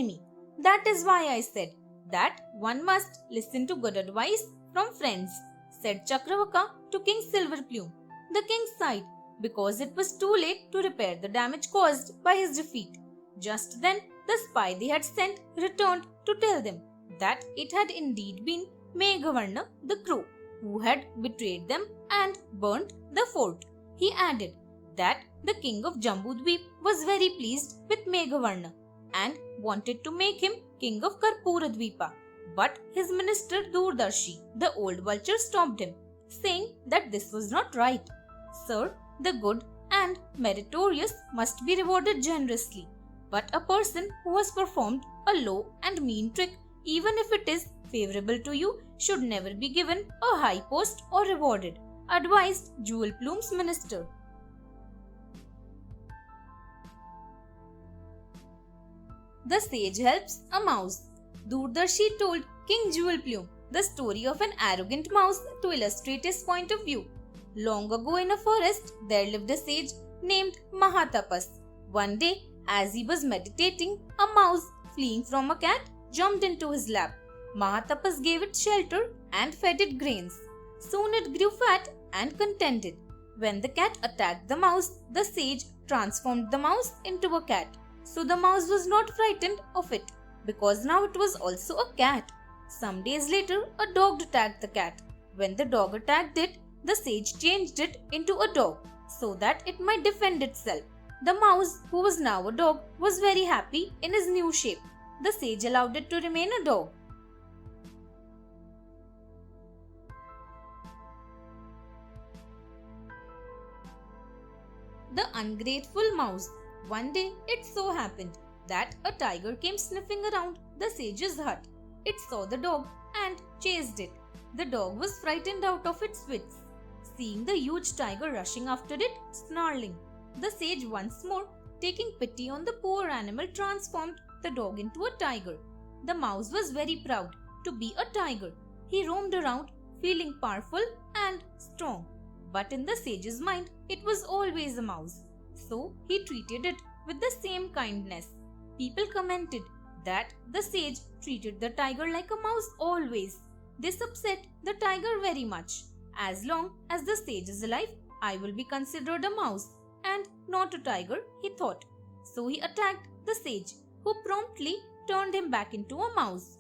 enemy. That is why I said that one must listen to good advice from friends, said Chakravaka to King Silverplume. The king sighed because it was too late to repair the damage caused by his defeat. Just then, the spy they had sent returned to tell them that it had indeed been Meghavarna the crow who had betrayed them and burnt the fort. He added that the king of Jambudweep was very pleased with Meghavarna and wanted to make him king of Karpuradweepa. But his minister Doordarshi, the old vulture, stopped him, saying that this was not right. Sir, the good and meritorious must be rewarded generously, but a person who has performed a low and mean trick, even if it is favorable to you, should never be given a high post or rewarded, advised Jewel Plume's minister. The sage helps a mouse. Doordarshi told King Jewel Plume the story of an arrogant mouse to illustrate his point of view. Long ago in a forest, there lived a sage named Mahatapas. One day, as he was meditating, a mouse, fleeing from a cat, jumped into his lap. Mahatapas gave it shelter and fed it grains. Soon it grew fat and contented. When the cat attacked the mouse, the sage transformed the mouse into a cat. So the mouse was not frightened of it, because now it was also a cat. Some days later, a dog attacked the cat. When the dog attacked it, the sage changed it into a dog so that it might defend itself. The mouse, who was now a dog, was very happy in his new shape. The sage allowed it to remain a dog. The ungrateful mouse. One day, it so happened that a tiger came sniffing around the sage's hut. It saw the dog and chased it. The dog was frightened out of its wits, seeing the huge tiger rushing after it, snarling. The sage once more, taking pity on the poor animal, transformed the dog into a tiger. The mouse was very proud to be a tiger. He roamed around, feeling powerful and strong. But in the sage's mind, it was always a mouse. So he treated it with the same kindness. People commented that the sage treated the tiger like a mouse always. This upset the tiger very much. As long as the sage is alive, I will be considered a mouse and not a tiger, he thought. So he attacked the sage, who promptly turned him back into a mouse.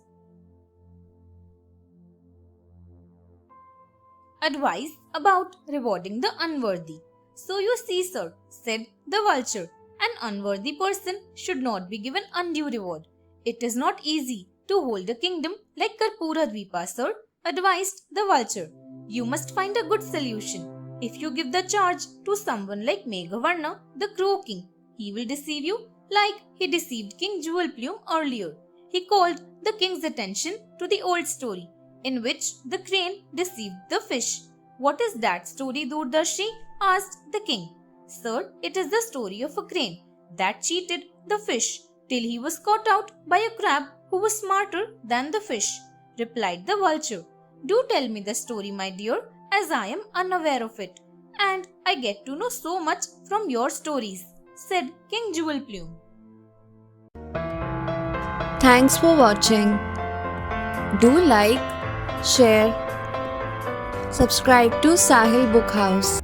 Advice about rewarding the unworthy. So you see, sir, said the vulture, an unworthy person should not be given undue reward. It is not easy to hold a kingdom like Karpuradweepa, sir, advised the vulture. You must find a good solution. If you give the charge to someone like Meghavarna, the Crow King, he will deceive you like he deceived King Jewel Plume earlier. He called the king's attention to the old story in which the crane deceived the fish. What is that story, Doordarshi? Asked the king. Sir, it is the story of a crane that cheated the fish till he was caught out by a crab who was smarter than the fish, replied the vulture. Do tell me the story, my dear, as I am unaware of it, and I get to know so much from your stories, said King Jewel Plume. Thanks for watching. Do like, share, subscribe to Sahil Book House.